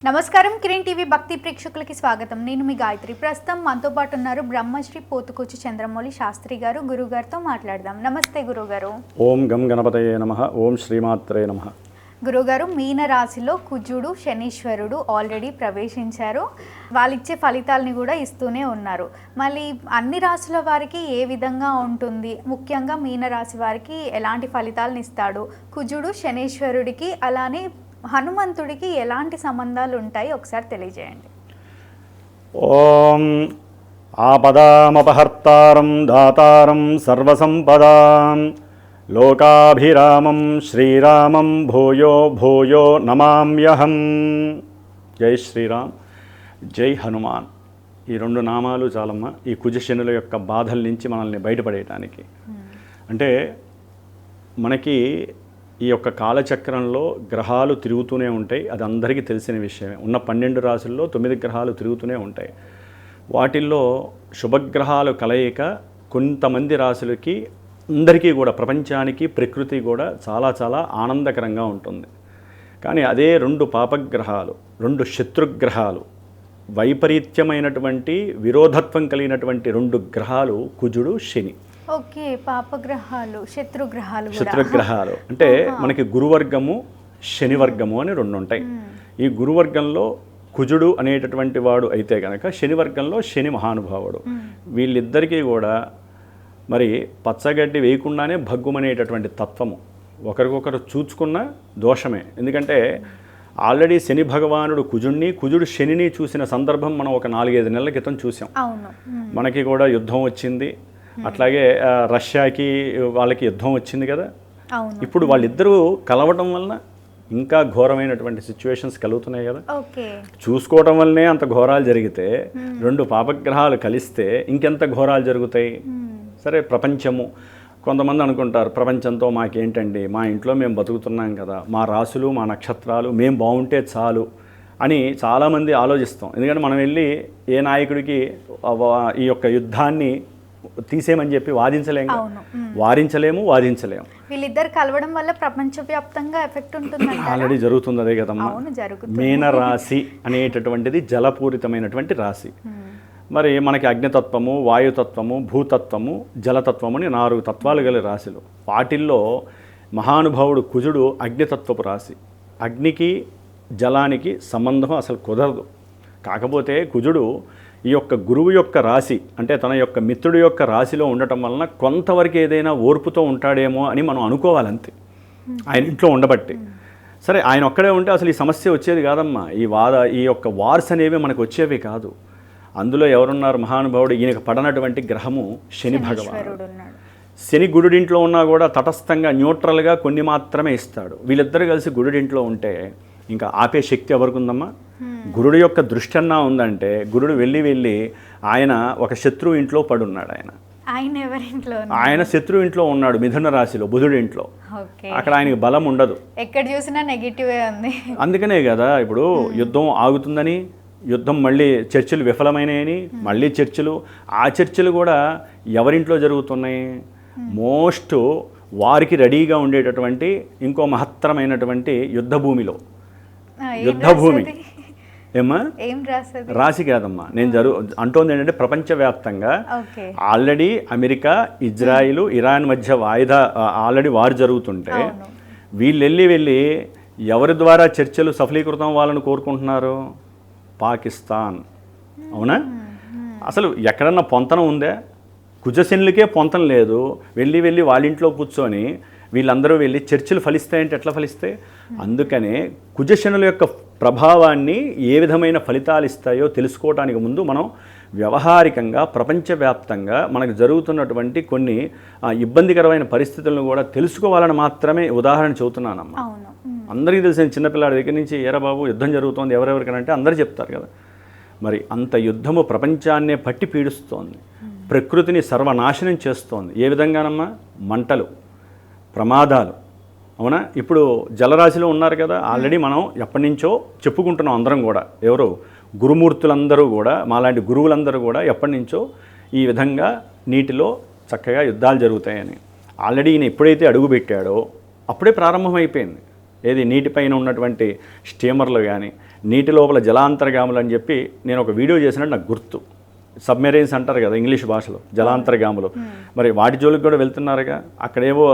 నమస్కారం కిరణ్ టీవీ భక్తి ప్రేక్షకులకి స్వాగతం. నేను మీ గాయత్రి. ప్రస్తుతం మనతో పాటు ఉన్నారు బ్రహ్మశ్రీ పోతుకొచ్చి చంద్రమౌళి శాస్త్రి గారు. గురుగారితో మాట్లాడదాం. నమస్తే గురుగారు. ఓం గం గణపతయే నమః. ఓం శ్రీమాత్రే నమః. గురుగారు, మీన రాశిలో కుజుడు శనీశ్వరుడు ఆల్రెడీ ప్రవేశించారు. వాళ్ళు ఇచ్చే ఫలితాలని కూడా ఇస్తూనే ఉన్నారు. మళ్ళీ అన్ని రాశుల వారికి ఏ విధంగా ఉంటుంది, ముఖ్యంగా మీన రాశి వారికి ఎలాంటి ఫలితాలను ఇస్తాడు, కుజుడు శనీశ్వరుడికి అలానే హనుమంతుడికి ఎలాంటి సంబంధాలు ఉంటాయి ఒకసారి తెలియజేయండి. ఓం ఆపదామపహర్తారం దాతారం సర్వసంపదాం లోకాభిరామం శ్రీరామం భూయో భూయో నమామ్యహం. జై శ్రీరామ్, జై హనుమాన్. ఈ రెండు నామాలు చాలమ్మ ఈ కుజశనుల యొక్క బాధల నుంచి మనల్ని బయటపడేయటానికి. అంటే మనకి ఈ యొక్క కాలచక్రంలో గ్రహాలు తిరుగుతూనే ఉంటాయి. అది అందరికీ తెలిసిన విషయమే. ఉన్న 12 రాశుల్లో 9 గ్రహాలు తిరుగుతూనే ఉంటాయి. వాటిల్లో శుభగ్రహాలు కలయిక కొంతమంది రాశులకి అందరికీ కూడా ప్రపంచానికి ప్రకృతి కూడా చాలా చాలా ఆనందకరంగా ఉంటుంది. కానీ అదే 2 పాపగ్రహాలు, 2 శత్రుగ్రహాలు, వైపరీత్యమైనటువంటి విరోధత్వం కలిగినటువంటి 2 గ్రహాలు కుజుడు శని. ఓకే, పాపగ్రహాలు శత్రుగ్రహాలు అంటే మనకి గురువర్గము శనివర్గము అని 2 ఉంటాయి. ఈ గురువర్గంలో కుజుడు అనేటటువంటి వాడు అయితే కనుక శనివర్గంలో శని మహానుభావుడు. వీళ్ళిద్దరికీ కూడా మరి పచ్చగడ్డి వేయకుండానే భగ్గుమనేటటువంటి తత్వము. ఒకరికొకరు చూచుకున్న దోషమే. ఎందుకంటే ఆల్రెడీ శని భగవానుడు కుజుడు శనిని చూసిన సందర్భం మనం ఒక 4-5 నెలల క్రితం చూసాం. మనకి కూడా యుద్ధం వచ్చింది. అట్లాగే రష్యాకి వాళ్ళకి యుద్ధం వచ్చింది కదా. ఇప్పుడు వాళ్ళిద్దరూ కలవటం వలన ఇంకా ఘోరమైనటువంటి సిచ్యువేషన్స్ కలుగుతున్నాయి కదా. చూసుకోవటం వల్లనే అంత ఘోరాలు జరిగితే 2 పాపగ్రహాలు కలిస్తే ఇంకెంత ఘోరాలు జరుగుతాయి. సరే, ప్రపంచము కొంతమంది అనుకుంటారు ప్రపంచంతో మాకేంటండి, మా ఇంట్లో మేము బతుకుతున్నాం కదా, మా రాశులు మా నక్షత్రాలు మేము బాగుంటే చాలు అని చాలామంది ఆలోచిస్తాం. ఎందుకంటే మనం వెళ్ళి ఏ నాయకుడికి ఈ యొక్క యుద్ధాన్ని తీసేయమని చెప్పి వాదించలేము. వీళ్ళిద్దరు కలవడం వల్ల ప్రపంచవ్యాప్తంగా ఎఫెక్ట్ ఉంటుంది. ఆల్రెడీ జరుగుతుంది అదే కదమ్మా. మీన రాశి అనేటటువంటిది జలపూరితమైనటువంటి రాశి. మరి మనకి అగ్నితత్వము, వాయుతత్వము, భూతత్వము, జలతత్వము అని 4 తత్వాలు గల రాశులు. వాటిల్లో మహానుభావుడు కుజుడు అగ్నితత్వపు రాశి. అగ్నికి జలానికి సంబంధం అసలు కుదరదు. కాకపోతే కుజుడు ఈ యొక్క గురువు యొక్క రాశి అంటే తన యొక్క మిత్రుడి యొక్క రాశిలో ఉండటం వలన కొంతవరకు ఏదైనా ఓర్పుతో ఉంటాడేమో అని మనం అనుకోవాలంతే, ఆయన ఇంట్లో ఉండబట్టి. సరే, ఆయన ఒక్కడే ఉంటే అసలు ఈ సమస్య వచ్చేది కాదమ్మా. ఈ యొక్క వార్స్ అనేవి మనకు వచ్చేవి కాదు. అందులో ఎవరున్నారు మహానుభావుడు? ఈయనకు పడనటువంటి గ్రహము శని భగవానుడు. శని గురుడింట్లో ఉన్నా కూడా తటస్థంగా న్యూట్రల్గా కొన్ని మాత్రమే ఇస్తాడు. వీళ్ళిద్దరు కలిసి గురుడింట్లో ఉంటే ఇంకా ఆపే శక్తి ఎవరికి ఉందమ్మా? గురుడు యొక్క దృష్టి అన్నా ఉందంటే గురుడు వెళ్ళి ఆయన ఒక శత్రువు ఇంట్లో పడున్నాడు. ఆయన శత్రువు ఇంట్లో ఉన్నాడు, మిథున రాశిలో బుధుడి ఇంట్లో. అక్కడ ఆయనకి బలం ఉండదు, ఎక్కడ చూసినా నెగిటివే ఉంది. అందుకనే కదా ఇప్పుడు యుద్ధం ఆగుతుందని, యుద్ధం మళ్ళీ చర్చలు విఫలమైనాయని మళ్ళీ చర్చలు. ఆ చర్చలు కూడా ఎవరింట్లో జరుగుతున్నాయి? మోస్ట్ వారికి రెడీగా ఉండేటటువంటి ఇంకో మహత్తరమైనటువంటి యుద్ధభూమిలో. యుద్ధభూమి ఏమ్మా? రాశి కాదమ్మా. నేను అంటోంది ఏంటంటే ప్రపంచవ్యాప్తంగా ఆల్రెడీ అమెరికా, ఇజ్రాయిల్, ఇరాన్ మధ్య ఆల్రెడీ వారు జరుగుతుంటే వెళ్ళి ఎవరి ద్వారా చర్చలు సఫలీకృతం అవ్వాలని కోరుకుంటున్నారు? పాకిస్తాన్. అవునా? అసలు ఎక్కడన్నా పొంతన ఉందా? కుజశనులకే పొంతన లేదు. వెళ్ళి వాళ్ళ ఇంట్లో కూర్చొని వీళ్ళందరూ వెళ్ళి చర్చలు ఫలిస్తాయంటే ఎట్లా ఫలిస్తాయి? అందుకనే కుజశనుల యొక్క ప్రభావాన్ని ఏ విధమైన ఫలితాలు ఇస్తాయో తెలుసుకోవడానికి ముందు మనం వ్యవహారికంగా ప్రపంచవ్యాప్తంగా మనకు జరుగుతున్నటువంటి కొన్ని ఇబ్బందికరమైన పరిస్థితులను కూడా తెలుసుకోవాలని మాత్రమే ఉదాహరణ చెబుతున్నానమ్మా. అందరికీ తెలిసిన చిన్నపిల్లాడి దగ్గర నుంచి ఏరా బాబు యుద్ధం జరుగుతోంది ఎవరెవరికనంటే అందరూ చెప్తారు కదా. మరి అంత యుద్ధము ప్రపంచాన్నే పట్టి పీడిస్తోంది, ప్రకృతిని సర్వనాశనం చేస్తోంది. ఏ విధంగానమ్మా? మంటలు, ప్రమాదాలు. అవునా? ఇప్పుడు జలరాశిలో ఉన్నారు కదా. ఆల్రెడీ మనం ఎప్పటి నుంచో చెప్పుకుంటున్నాం అందరం కూడా. ఎవరు? గురుమూర్తులందరూ కూడా, మాలాంటి గురువులందరూ కూడా ఎప్పటి నుంచో ఈ విధంగా నీటిలో చక్కగా యుద్ధాలు జరుగుతాయని. ఆల్రెడీ ఈయన ఎప్పుడైతే అడుగుపెట్టాడో అప్పుడే ప్రారంభమైపోయింది. ఏది నీటిపైన ఉన్నటువంటి స్టీమర్లు కానీ నీటి లోపల జలాంతర్గాములు అని చెప్పి నేను ఒక వీడియో చేసినట్టు నాకు గుర్తు. సబ్మెరైన్స్ అంటారు కదా ఇంగ్లీష్ భాషలో, జలాంతర్గాములు. మరి వాటి జోలికి కూడా వెళ్తున్నారుగా. అక్కడేవో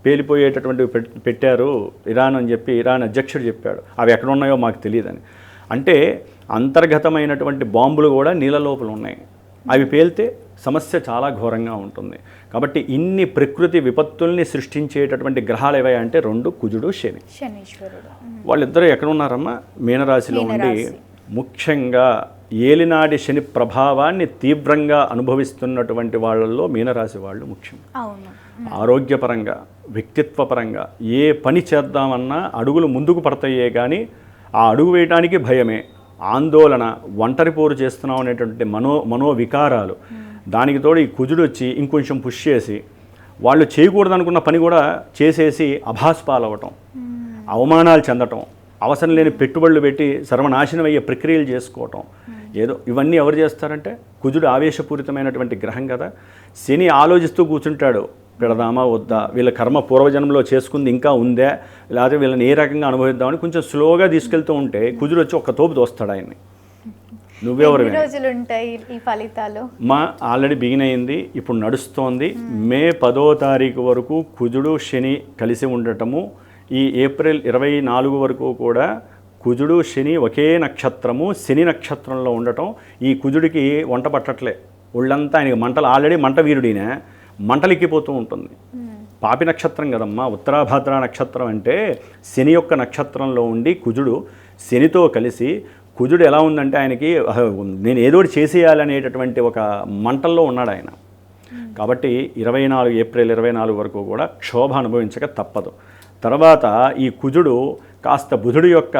పేలిపోయేటటువంటివి పెట్టారు ఇరాన్ అని చెప్పి ఇరాన్ అధ్యక్షుడు చెప్పాడు. అవి ఎక్కడ ఉన్నాయో మాకు తెలియదని. అంటే అంతర్గతమైనటువంటి బాంబులు కూడా నీళ్ళ లోపల ఉన్నాయి. అవి పేలితే సమస్య చాలా ఘోరంగా ఉంటుంది. కాబట్టి ఇన్ని ప్రకృతి విపత్తుల్ని సృష్టించేటటువంటి గ్రహాలు ఏవై అంటే 2 కుజుడు శని. శనీశ్వరుడు వాళ్ళిద్దరూ ఎక్కడ ఉన్నారమ్మా? మీనరాశిలో ఉండి ముఖ్యంగా ఏలినాటి శని ప్రభావాన్ని తీవ్రంగా అనుభవిస్తున్నటువంటి వాళ్ళల్లో మీనరాశి వాళ్ళు ముఖ్యం. ఆరోగ్యపరంగా, వ్యక్తిత్వపరంగా ఏ పని చేద్దామన్నా అడుగులు ముందుకు పడతాయే కానీ ఆ అడుగు వేయడానికి భయమే, ఆందోళన, ఒంటరి పోరు చేస్తున్నాం అనేటువంటి మనోవికారాలు. దానికి తోడు ఈ కుజుడు వచ్చి ఇంకొంచెం పుష్ చేసి వాళ్ళు చేయకూడదనుకున్న పని కూడా చేసేసి అభాస్పాలవటం, అవమానాలు చెందటం, అవసరం లేని పెట్టుబడులు పెట్టి సర్వనాశనం అయ్యే ప్రక్రియలు చేసుకోవటం. ఏదో ఇవన్నీ ఎవరు చేస్తారంటే కుజుడు ఆవేశపూరితమైనటువంటి గ్రహం కదా. శని ఆలోచిస్తూ కూర్చుంటాడు, పెడదామా వద్దా, వీళ్ళ కర్మ పూర్వజన్మలో చేసుకుంది ఇంకా ఉందా, లేకపోతే వీళ్ళని ఏ రకంగా అనుభవిద్దామని కొంచెం స్లోగా తీసుకెళ్తూ ఉంటే కుజుడు వచ్చి ఒక్క తోపు దోస్తాడు ఆయన్ని. నువ్వెవరు రోజులు ఉంటాయి ఈ ఫలితాలు? మా ఆల్రెడీ బిగిన్ అయింది, ఇప్పుడు నడుస్తోంది. మే 10వ తారీఖు వరకు కుజుడు శని కలిసి ఉండటము, ఈ ఏప్రిల్ 24 వరకు కూడా కుజుడు శని ఒకే నక్షత్రము, శని నక్షత్రంలో ఉండటం. ఈ కుజుడికి వంట పట్టట్లే, ఒళ్ళంతా ఆయనకి మంటలు, ఆల్రెడీ మంట వీరుడినే, మంటలెక్కిపోతూ ఉంటుంది. పాపి నక్షత్రం కదమ్మా, ఉత్తరాభాద్ర నక్షత్రం అంటే శని యొక్క నక్షత్రంలో ఉండి కుజుడు శనితో కలిసి, కుజుడు ఎలా ఉందంటే ఆయనకి నేను ఏదో చేసేయాలనేటటువంటి ఒక మంటల్లో ఉన్నాడు ఆయన. కాబట్టి ఏప్రిల్ 24 వరకు కూడా క్షోభ అనుభవించక తప్పదు. తర్వాత ఈ కుజుడు కాస్త బుధుడు యొక్క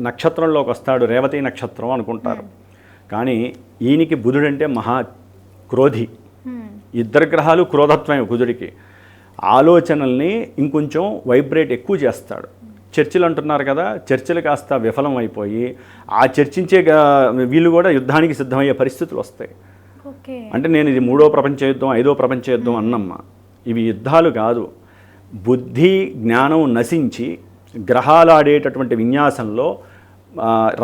నక్షత్రంలోకి వస్తాడు, రేవతి నక్షత్రం అనుకుంటారు. కానీ ఈయనకి బుధుడు అంటే మహా క్రోధి. ఇద్దరు గ్రహాలు క్రోధత్వమే కుజుడికి. ఆలోచనల్ని ఇంకొంచెం వైబ్రేట్ ఎక్కువ చేస్తాడు. చర్చలు అంటున్నారు కదా, చర్చలు కాస్త విఫలం అయిపోయి ఆ చర్చించే వీళ్ళు కూడా యుద్ధానికి సిద్ధమయ్యే పరిస్థితులు వస్తాయి. అంటే నేను ఇది 3వ ప్రపంచ యుద్ధం 5వ ప్రపంచ యుద్ధం అన్నమ్మా. ఇవి యుద్ధాలు కాదు. బుద్ధి జ్ఞానం నశించి గ్రహాలు ఆడేటటువంటి విన్యాసంలో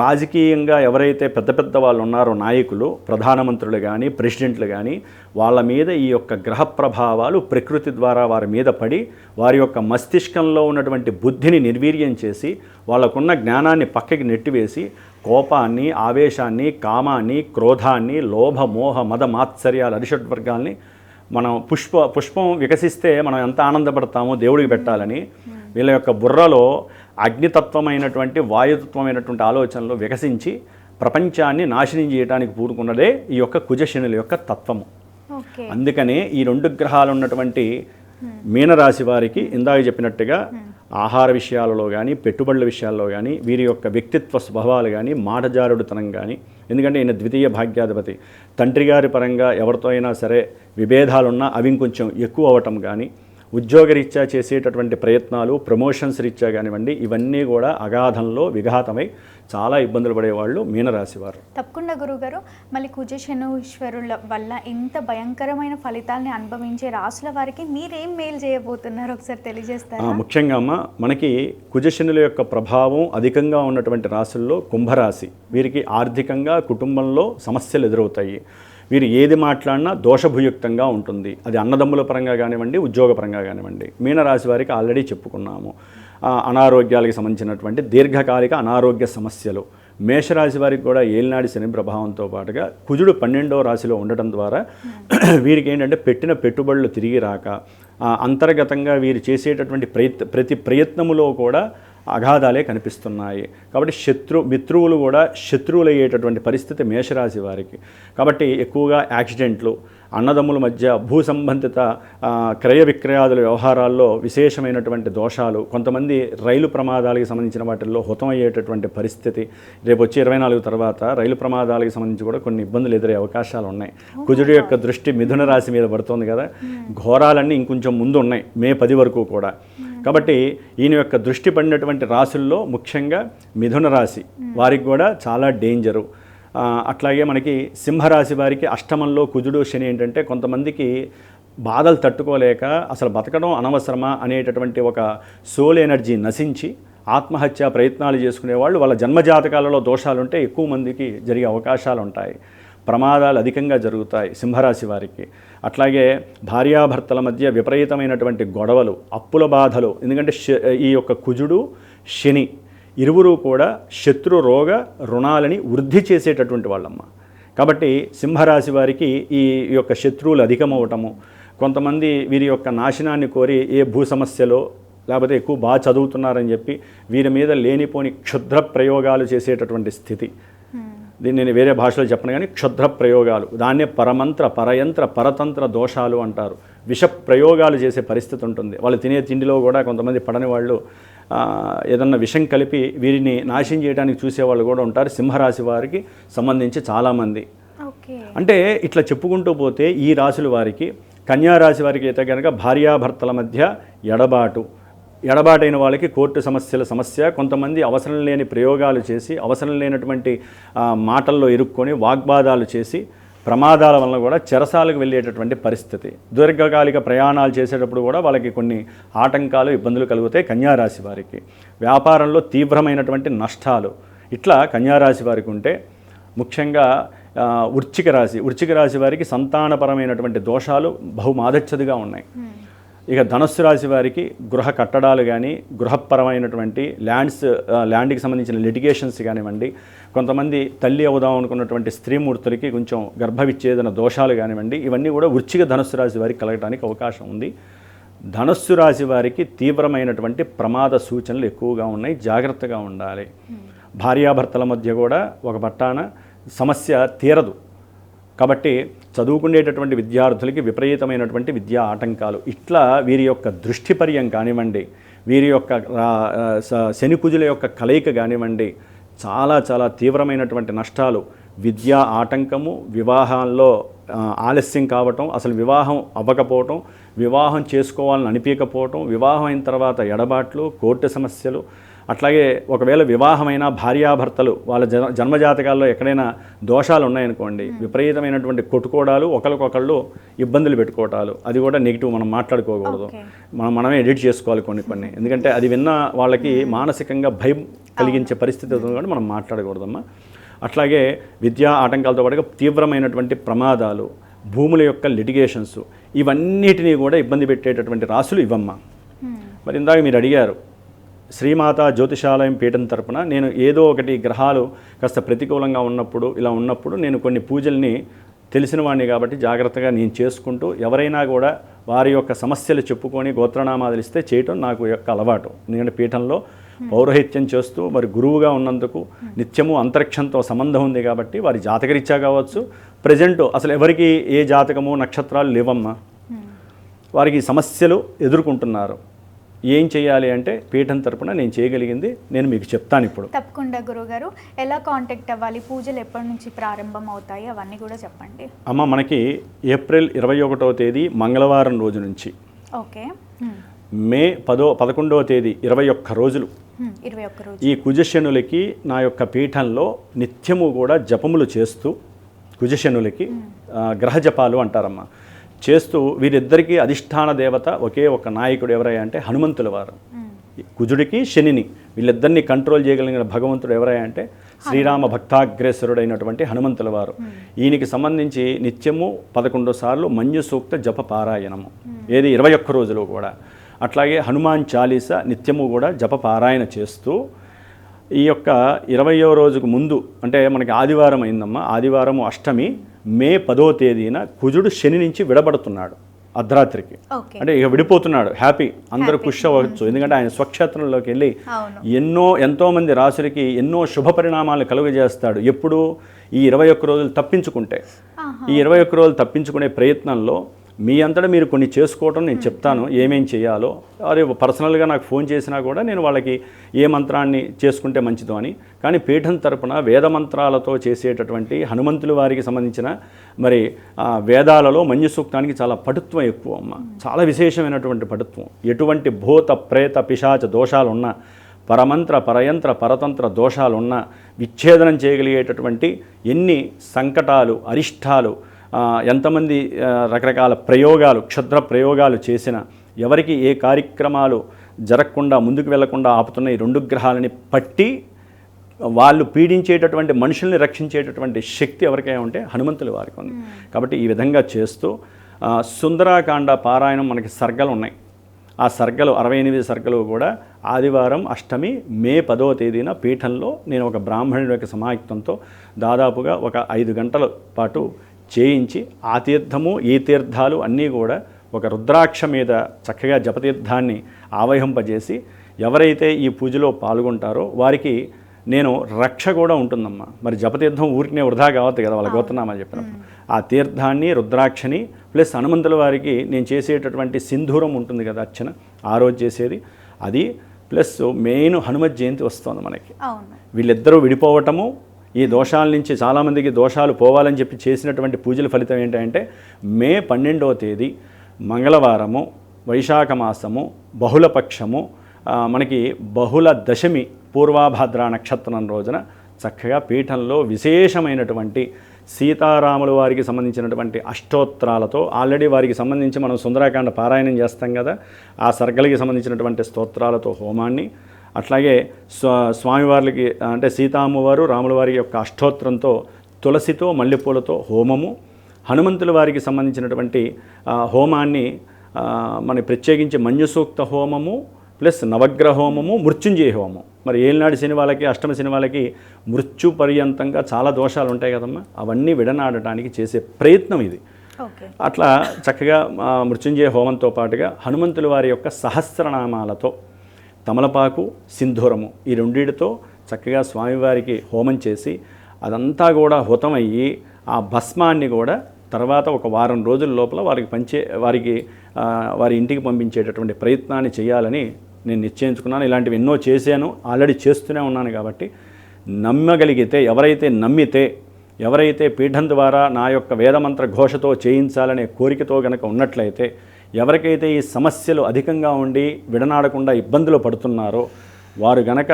రాజకీయంగా ఎవరైతే పెద్ద పెద్ద వాళ్ళు ఉన్నారో, నాయకులు, ప్రధానమంత్రులు కానీ ప్రెసిడెంట్లు కానీ, వాళ్ళ మీద ఈ యొక్క గ్రహ ప్రభావాలు ప్రకృతి ద్వారా వారి మీద పడి వారి యొక్క మస్తిష్కంలో ఉన్నటువంటి బుద్ధిని నిర్వీర్యం చేసి వాళ్ళకున్న జ్ఞానాన్ని పక్కకి నెట్టివేసి కోపాన్ని, ఆవేశాన్ని, కామాన్ని, క్రోధాన్ని, లోభ, మోహ, మద, మాత్సర్యాలు, అరిషడ్వర్గాల్ని మనం పుష్పం వికసిస్తే మనం ఎంత ఆనందపడతామో దేవుడికి పెట్టాలని వీళ్ళ యొక్క బుర్రలో అగ్నితత్వమైనటువంటి వాయుతత్వమైనటువంటి ఆలోచనలు వికసించి ప్రపంచాన్ని నాశనం చేయడానికి పూనుకున్నదే ఈ యొక్క కుజశనుల యొక్క తత్వము. అందుకనే ఈ 2 గ్రహాలు ఉన్నటువంటి మీనరాశి వారికి ఇందాక చెప్పినట్టుగా ఆహార విషయాలలో కానీ, పెట్టుబడుల విషయాల్లో కానీ, వీరి యొక్క వ్యక్తిత్వ స్వభావాలు కానీ, మాటజారుడుతనం కానీ, ఎందుకంటే ఈయన ద్వితీయ భాగ్యాధిపతి, తండ్రి గారి పరంగా ఎవరితో అయినా సరే విభేదాలున్నా అవి ఇంకొంచెం ఎక్కువ అవ్వటం కానీ, ఉద్యోగరీత్యా చేసేటటువంటి ప్రయత్నాలు, ప్రమోషన్స్ రీత్యా కానివ్వండి, ఇవన్నీ కూడా అగాధంలో విఘాతమై చాలా ఇబ్బందులు పడేవాళ్ళు మీనరాశి వారు. తప్పకుండా గురుగారు, మళ్ళీ కుజశనీశ్వరుల వల్ల ఇంత భయంకరమైన ఫలితాలని అనుభవించే రాశుల వారికి మీరేం మేలు చేయబోతున్నారు ఒకసారి తెలియజేస్తారా? ముఖ్యంగా అమ్మ, మనకి కుజశనుల యొక్క ప్రభావం అధికంగా ఉన్నటువంటి రాశుల్లో కుంభరాశి. వీరికి ఆర్థికంగా కుటుంబంలో సమస్యలు ఎదురవుతాయి. వీరు ఏది మాట్లాడినా దోషభుయుక్తంగా ఉంటుంది. అది అన్నదమ్ముల పరంగా కానివ్వండి, ఉద్యోగ పరంగా కానివ్వండి. మీనరాశి వారికి ఆల్రెడీ చెప్పుకున్నాము, అనారోగ్యాలకు సంబంధించినటువంటి దీర్ఘకాలిక అనారోగ్య సమస్యలు. మేషరాశి వారికి కూడా ఏలినాడి శని ప్రభావంతో పాటుగా కుజుడు 12వ రాశిలో ఉండటం ద్వారా వీరికి ఏంటంటే పెట్టిన పెట్టుబడులు తిరిగి రాక, అంతర్గతంగా వీరు చేసేటటువంటి ప్రతి ప్రయత్నములో కూడా అగాధాలే కనిపిస్తున్నాయి. కాబట్టి మిత్రువులు కూడా శత్రువులు అయ్యేటటువంటి పరిస్థితి మేషరాశి వారికి. కాబట్టి ఎక్కువగా యాక్సిడెంట్లు, అన్నదమ్ముల మధ్య భూ సంబంధిత క్రయ విక్రయాదుల వ్యవహారాల్లో విశేషమైనటువంటి దోషాలు, కొంతమంది రైలు ప్రమాదాలకు సంబంధించిన వాటిల్లో హుతం అయ్యేటటువంటి పరిస్థితి. రేపు వచ్చే 24 తర్వాత రైలు ప్రమాదాలకు సంబంధించి కూడా కొన్ని ఇబ్బందులు ఎదురయ్యే అవకాశాలు ఉన్నాయి. కుజుడు యొక్క దృష్టి మిథున రాశి మీద పడుతుంది కదా, ఘోరాలన్నీ ఇంకొంచెం ముందు ఉన్నాయి మే 10 వరకు కూడా. కాబట్టి ఈయన యొక్క దృష్టి పడినటువంటి రాశుల్లో ముఖ్యంగా మిథున రాశి వారికి కూడా చాలా డేంజరు. అట్లాగే మనకి సింహరాశి వారికి అష్టమంలో కుజుడు శని ఏంటంటే కొంతమందికి బాధలు తట్టుకోలేక అసలు బతకడం అనవసరమా అనేటటువంటి ఒక సోల్ ఎనర్జీ నశించి ఆత్మహత్య ప్రయత్నాలు చేసుకునేవాళ్ళు వాళ్ళ జన్మజాతకాలలో దోషాలు ఉంటే ఎక్కువ మందికి జరిగే అవకాశాలు ఉంటాయి. ప్రమాదాలు అధికంగా జరుగుతాయి సింహరాశి వారికి. అట్లాగే భార్యాభర్తల మధ్య విపరీతమైనటువంటి గొడవలు, అప్పుల బాధలు, ఎందుకంటే ఈ యొక్క కుజుడు శని ఇరువురు కూడా శత్రు రోగ రుణాలని వృద్ధి చేసేటటువంటి వాళ్ళమ్మ. కాబట్టి సింహరాశి వారికి ఈ యొక్క శత్రువులు అధికమవటము, కొంతమంది వీరి యొక్క నాశనాన్ని కోరి ఏ భూ సమస్యలో లేకపోతే ఎక్కువ బాగా చదువుతున్నారని చెప్పి వీరి మీద లేనిపోని క్షుద్ర ప్రయోగాలు చేసేటటువంటి స్థితి. దీన్ని నేను వేరే భాషలో చెప్పను కానీ క్షుద్ర ప్రయోగాలు, దాన్నే పరమంత్ర పరయంత్ర పరతంత్ర దోషాలు అంటారు. విష ప్రయోగాలు చేసే పరిస్థితి ఉంటుంది. వాళ్ళు తినే తిండిలో కూడా కొంతమంది పడని వాళ్ళు ఏదన్నా విషం కలిపి వీరిని నాశనం చేయడానికి చూసేవాళ్ళు కూడా ఉంటారు సింహరాశి వారికి సంబంధించి చాలామంది. అంటే ఇట్లా చెప్పుకుంటూ పోతే ఈ రాశుల వారికి, కన్యారాశి వారికి అయితే కనుక భార్యాభర్తల మధ్య ఎడబాటైన వాళ్ళకి కోర్టు సమస్యల సమస్య, కొంతమంది అవసరం లేని ప్రయోగాలు చేసి అవసరం లేనటువంటి మాటల్లో ఇరుక్కొని వాగ్వాదాలు చేసి ప్రమాదాల వలన కూడా చెరసాలకు వెళ్ళేటటువంటి పరిస్థితి. దీర్ఘకాలిక ప్రయాణాలు చేసేటప్పుడు కూడా వాళ్ళకి కొన్ని ఆటంకాలు, ఇబ్బందులు కలుగుతాయి కన్యారాశి వారికి. వ్యాపారంలో తీవ్రమైనటువంటి నష్టాలు ఇట్లా కన్యారాశి వారికి ఉంటే, ముఖ్యంగా వృశ్చిక రాశి వారికి సంతానపరమైనటువంటి దోషాలు బహుమాదచ్చదిగా ఉన్నాయి. ఇక ధనుస్సు రాశి వారికి గృహ కట్టడాలు కానీ, గృహపరమైనటువంటి ల్యాండ్కి సంబంధించిన లిటిగేషన్స్ కానివ్వండి, కొంతమంది తల్లి అవుదాం అనుకున్నటువంటి స్త్రీమూర్తులకి కొంచెం గర్భవిచ్ఛేదన దోషాలు కానివ్వండి, ఇవన్నీ కూడా వృశ్చిక ధనుస్సు రాశి వారికి కలగడానికి అవకాశం ఉంది. ధనుస్సు రాశి వారికి తీవ్రమైనటువంటి ప్రమాద సూచనలు ఎక్కువగా ఉన్నాయి, జాగ్రత్తగా ఉండాలి. భార్యాభర్తల మధ్య కూడా ఒక పట్టాన సమస్య తీరదు. కాబట్టి చదువుకునేటటువంటి విద్యార్థులకి విపరీతమైనటువంటి విద్యా ఆటంకాలు, ఇట్లా వీరి యొక్క దృష్టిపర్యం కానివ్వండి, వీరి యొక్క శనికుజుల యొక్క కలయిక కానివ్వండి, చాలా చాలా తీవ్రమైనటువంటి నష్టాలు, విద్యా ఆటంకము, వివాహాల్లో ఆలస్యం కావటం, అసలు వివాహం అవ్వకపోవటం, వివాహం చేసుకోవాలని అనిపించకపోవటం, వివాహం అయిన తర్వాత ఎడబాట్లు, కోర్టు సమస్యలు. అట్లాగే ఒకవేళ వివాహమైన భార్యాభర్తలు వాళ్ళ జన్మజాతకాల్లో ఎక్కడైనా దోషాలు ఉన్నాయనుకోండి, విపరీతమైనటువంటి కొట్టుకోవడాలు, ఒకరికొకళ్ళు ఇబ్బందులు పెట్టుకోవటాలు, అది కూడా నెగిటివ్. మనం మాట్లాడుకోకూడదు, మనమే ఎడిట్ చేసుకోవాలి కొన్ని. ఎందుకంటే అది విన్న వాళ్ళకి మానసికంగా భయం కలిగించే పరిస్థితి కాబట్టి మనం మాట్లాడకూడదమ్మా. అట్లాగే విద్యా ఆటంకాలతో పాటుగా తీవ్రమైనటువంటి ప్రమాదాలు, భూముల యొక్క లిటిగేషన్స్, ఇవన్నిటినీ కూడా ఇబ్బంది పెట్టేటటువంటి రాశులు ఇవమ్మా. మరి ఇందాక మీరు అడిగారు, శ్రీమాత జ్యోతిషాలయం పీఠం తరపున నేను ఏదో ఒకటి గ్రహాలు కాస్త ప్రతికూలంగా ఉన్నప్పుడు నేను కొన్ని పూజల్ని తెలిసిన వాడిని కాబట్టి జాగ్రత్తగా నేను చేసుకుంటూ, ఎవరైనా కూడా వారి యొక్క సమస్యలు చెప్పుకొని గోత్రనామాలు ఇస్తే చేయటం నాకు యొక్క అలవాటు. ఎందుకంటే పీఠంలో పౌరోహిత్యం చేస్తూ మరి గురువుగా ఉన్నందుకు నిత్యము అంతరిక్షంతో సంబంధం ఉంది కాబట్టి వారి జాతకరీత్యా కావచ్చు, ప్రజెంట్ అసలు ఎవరికి ఏ జాతకము నక్షత్రాలు లేవమ్మా, వారికి సమస్యలు ఎదుర్కొంటున్నారు. ఏం చేయాలి అంటే పీఠం తరపున నేను చేయగలిగింది నేను మీకు చెప్తాను ఇప్పుడు. తప్పకుండా గురుగారు, ఎలా కాంటాక్ట్ అవ్వాలి, పూజలు ఎప్పటి నుంచి ప్రారంభం అవుతాయి, అవన్నీ కూడా చెప్పండి. అమ్మ, మనకి ఏప్రిల్ 21వ తేదీ మంగళవారం రోజు నుంచి మే 11వ తేదీ 21 రోజులు ఈ కుజశనులకి నా యొక్క పీఠంలో నిత్యము కూడా జపములు చేస్తూ, కుజశనులకి గ్రహ జపాలు అంటారమ్మా, చేస్తూ వీరిద్దరికీ అధిష్టాన దేవత ఒకే ఒక నాయకుడు ఎవరయ్యా అంటే హనుమంతుల వారు. కుజుడికి శనిని వీళ్ళిద్దరిని కంట్రోల్ చేయగలిగిన భగవంతుడు ఎవరయ్యా అంటే శ్రీరామ భక్తాగ్రేసరుడైనటువంటి హనుమంతుల వారు. ఈయనకి సంబంధించి నిత్యము 11 సార్లు మంజు సూక్త జప పారాయణము, ఏది 21 రోజులు కూడా. అట్లాగే హనుమాన్ చాలీస నిత్యము కూడా జప పారాయణ చేస్తూ, ఈ యొక్క 20వ రోజుకు ముందు అంటే మనకి ఆదివారం అయిందమ్మా, ఆదివారము అష్టమి, మే 10వ తేదీన కుజుడు శని నుంచి విడబడుతున్నాడు అర్ధరాత్రికి. అంటే ఇక విడిపోతున్నాడు, హ్యాపీ, అందరూ ఖుషి అవ్వచ్చు. ఎందుకంటే ఆయన స్వక్షేత్రంలోకి వెళ్ళి ఎంతోమంది రాశులకి ఎన్నో శుభ పరిణామాలను కలుగజేస్తాడు. ఎప్పుడు ఈ 21 రోజులు తప్పించుకుంటే, ఈ 21 రోజులు తప్పించుకునే ప్రయత్నంలో మీ అంతటా మీరు కొన్ని చేసుకోవటం నేను చెప్తాను, ఏమేం చేయాలో. అదే పర్సనల్గా నాకు ఫోన్ చేసినా కూడా నేను వాళ్ళకి ఏ మంత్రాన్ని చేసుకుంటే మంచిదో అని. కానీ పీఠం తరపున వేద మంత్రాలతో చేసేటటువంటి హనుమంతుల వారికి సంబంధించిన మరి వేదాలలో మంజు సూక్తానికి చాలా పటుత్వం ఎక్కువ అమ్మ, చాలా విశేషమైనటువంటి పటుత్వం. ఎటువంటి భూత ప్రేత పిశాచ దోషాలున్నా, పరమంత్ర పరయంత్ర పరతంత్ర దోషాలున్నా విచ్ఛేదనం చేయగలిగేటటువంటి ఎన్ని సంకటాలు, అరిష్టాలు, ఎంతమంది రకరకాల ప్రయోగాలు, క్షుద్ర ప్రయోగాలు చేసినా, ఎవరికి ఏ కార్యక్రమాలు జరగకుండా ముందుకు వెళ్లకుండా ఆపుతున్న ఈ 2 గ్రహాలని పట్టి వాళ్ళు పీడించేటటువంటి మనుషుల్ని రక్షించేటటువంటి శక్తి ఎవరికైనా ఉంటే హనుమంతుల వారికి ఉంది. కాబట్టి ఈ విధంగా చేస్తూ సుందరాకాండ పారాయణం మనకి సర్గలు ఉన్నాయి. ఆ సర్గలు 68 సర్గలు కూడా ఆదివారం అష్టమి మే 10వ తేదీన పీఠంలో నేను ఒక బ్రాహ్మణుడి యొక్క సమాయుక్తంతో దాదాపుగా ఒక 5 గంటల పాటు చేయించి ఆ తీర్థము ఈ తీర్థాలు అన్నీ కూడా ఒక రుద్రాక్ష మీద చక్కగా జపతీర్థాన్ని ఆవహింపజేసి ఎవరైతే ఈ పూజలో పాల్గొంటారో వారికి నేను రక్ష కూడా ఉంటుందమ్మా. మరి జపతీర్థం ఊరికినే వృధా కావద్దు కదా, వాళ్ళ గోత్రనామా చెప్పినప్పుడు ఆ తీర్థాన్ని రుద్రాక్షని ప్లస్ హనుమంతుల వారికి నేను చేసేటటువంటి సింధూరం ఉంటుంది కదా అర్చన, ఆ రోజు చేసేది అది, ప్లస్ మెయిన్ హనుమత్ జయంతి వస్తుంది మనకి. వీళ్ళిద్దరూ విడిపోవటము, ఈ దోషాల నుంచి చాలామందికి దోషాలు పోవాలని చెప్పి చేసినటువంటి పూజల ఫలితం ఏంటంటే మే 12వ తేదీ మంగళవారము, వైశాఖ మాసము, బహుళపక్షము, మనకి బహుళ దశమి పూర్వాభాద్ర నక్షత్రం రోజున చక్కగా పీఠంలో విశేషమైనటువంటి సీతారాముల వారికి సంబంధించినటువంటి అష్టోత్తరాలతో, ఆల్రెడీ వారికి సంబంధించి మనం సుందరాకాండ పారాయణం చేస్తాం కదా, ఆ సర్గలకి సంబంధించినటువంటి స్తోత్రాలతో హోమాన్ని, అట్లాగే స్వామివారికి అంటే సీతామ్మవారు రాముల వారి యొక్క అష్టోత్తరంతో తులసితో మల్లెపూలతో హోమము, హనుమంతుల వారికి సంబంధించినటువంటి హోమాన్ని మన ప్రత్యేకించి మంజుసూక్త హోమము ప్లస్ నవగ్రహ హోమము, మృత్యుంజయ హోమం. మరి ఏలినాడు శని వాళ్ళకి, అష్టమ శని వాళ్ళకి మృత్యు పర్యంతంగా చాలా దోషాలు ఉంటాయి కదమ్మా, అవన్నీ విడనాడటానికి చేసే ప్రయత్నం ఇది. అట్లా చక్కగా మృత్యుంజయ హోమంతో పాటుగా హనుమంతుల వారి యొక్క సహస్రనామాలతో తమలపాకు, సింధూరము ఈ రెండిటితో చక్కగా స్వామివారికి హోమం చేసి అదంతా కూడా హుతమయ్యి ఆ భస్మాన్ని కూడా తర్వాత ఒక వారం రోజుల లోపల వారి ఇంటికి పంపించేటటువంటి ప్రయత్నాన్ని చేయాలని నేను నిశ్చయించుకున్నాను. ఇలాంటివి ఎన్నో చేశాను, ఆల్రెడీ చేస్తూనే ఉన్నాను. కాబట్టి నమ్మగలిగితే, ఎవరైతే పీఠం ద్వారా నా యొక్క వేదమంత్ర ఘోషతో చేయించాలనే కోరికతో గనక ఉన్నట్లయితే, ఎవరికైతే ఈ సమస్యలు అధికంగా ఉండి విడనాడకుండా ఇబ్బందులు పడుతున్నారో వారు గనక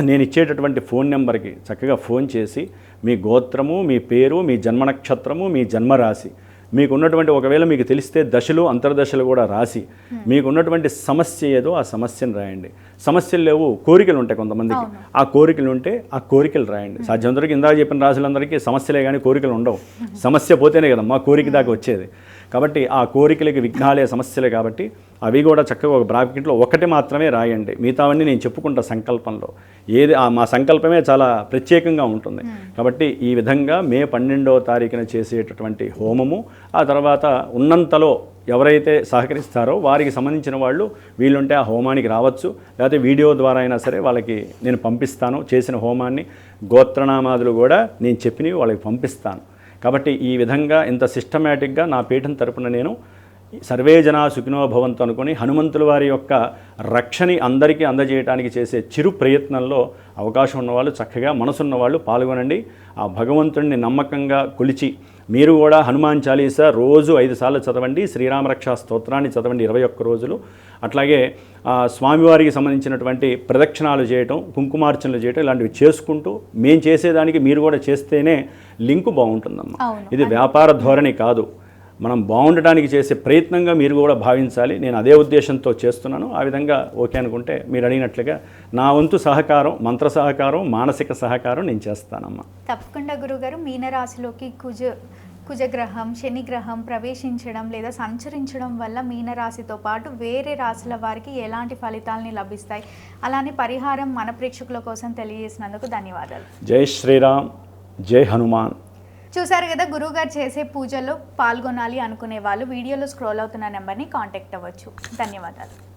నేను ఇచ్చేటటువంటి ఫోన్ నెంబర్కి చక్కగా ఫోన్ చేసి మీ గోత్రము, మీ పేరు, మీ జన్మ నక్షత్రము, మీ జన్మరాశి, మీకున్నటువంటి ఒకవేళ మీకు తెలిస్తే దశలు అంతర్దశలు కూడా రాసి మీకున్నటువంటి సమస్య ఏదో ఆ సమస్యను రాయండి. సమస్యలు లేవు, కోరికలు ఉంటాయి కొంతమందికి, ఆ కోరికలు ఉంటే ఆ కోరికలు రాయండి. సాధ్యమంతవరకు ఇందాక చెప్పిన రాశులందరికీ సమస్యలే కానీ కోరికలు ఉండవు. సమస్య పోతేనే కదా మా కోరిక దాకా వచ్చేది. కాబట్టి ఆ కోరికలకి విఘ్నాలే సమస్యలే. కాబట్టి అవి కూడా చక్కగా ఒక బ్రాకెట్లో ఒకటి మాత్రమే రాయండి. మిగతావన్నీ నేను చెప్పుకుంటా సంకల్పంలో. మా సంకల్పమే చాలా ప్రత్యేకంగా ఉంటుంది. కాబట్టి ఈ విధంగా మే 12వ తారీఖున చేసేటటువంటి హోమము, ఆ తర్వాత ఉన్నంతలో ఎవరైతే సహకరిస్తారో వారికి సంబంధించిన వాళ్ళు వీళ్ళుంటే ఆ హోమానికి రావచ్చు, లేకపోతే వీడియో ద్వారా అయినా సరే వాళ్ళకి నేను పంపిస్తాను. చేసిన హోమాన్ని గోత్రనామాదులు కూడా నేను చెప్పినవి వాళ్ళకి పంపిస్తాను. కాబట్టి ఈ విధంగా ఇంత సిస్టమేటిక్గా నా పీఠం తరపున నేను సర్వే జనా సుఖినో భవంతు అనుకుని హనుమంతుల వారి యొక్క రక్షని అందరికీ అందజేయడానికి చేసే చిరు ప్రయత్నంలో అవకాశం ఉన్నవాళ్ళు, చక్కగా మనసున్న వాళ్ళు పాల్గొనండి. ఆ భగవంతుడిని నమ్మకంగా కొలిచి మీరు కూడా హనుమాన్ చాలీసా రోజు 5 సార్లు చదవండి, శ్రీరామరక్షా స్తోత్రాన్ని చదవండి 21 రోజులు. అట్లాగే స్వామివారికి సంబంధించినటువంటి ప్రదక్షిణాలు చేయటం, కుంకుమార్చనలు చేయటం ఇలాంటివి చేసుకుంటూ మేము చేసేదానికి మీరు కూడా చేస్తేనే లింకు బాగుంటుందమ్మా. ఇది వ్యాపార ధోరణి కాదు, మనం బాగుండటానికి చేసే ప్రయత్నంగా మీరు కూడా భావించాలి. నేను అదే ఉద్దేశంతో చేస్తున్నాను. ఆ విధంగా ఓకే అనుకుంటే మీరు అడిగినట్లుగా నా వంతు సహకారం, మంత్ర సహకారం, మానసిక సహకారం నేను చేస్తానమ్మా. తప్పకుండా గురుగారు. మీనరాశిలోకి కుజగ్రహం, శనిగ్రహం ప్రవేశించడం లేదా సంచరించడం వల్ల మీనరాశితో పాటు వేరే రాశుల వారికి ఎలాంటి ఫలితాలని లభిస్తాయి, అలానే పరిహారం మన ప్రేక్షకుల కోసం తెలియజేసినందుకు ధన్యవాదాలు. జై శ్రీరామ్, జై హనుమాన్. చూసారు కదా, గురువుగారు చేసే పూజల్లో పాల్గొనాలి అనుకునే వాళ్ళు వీడియోలో స్క్రోల్ అవుతున్న నెంబర్ని కాంటాక్ట్ అవ్వచ్చు. ధన్యవాదాలు.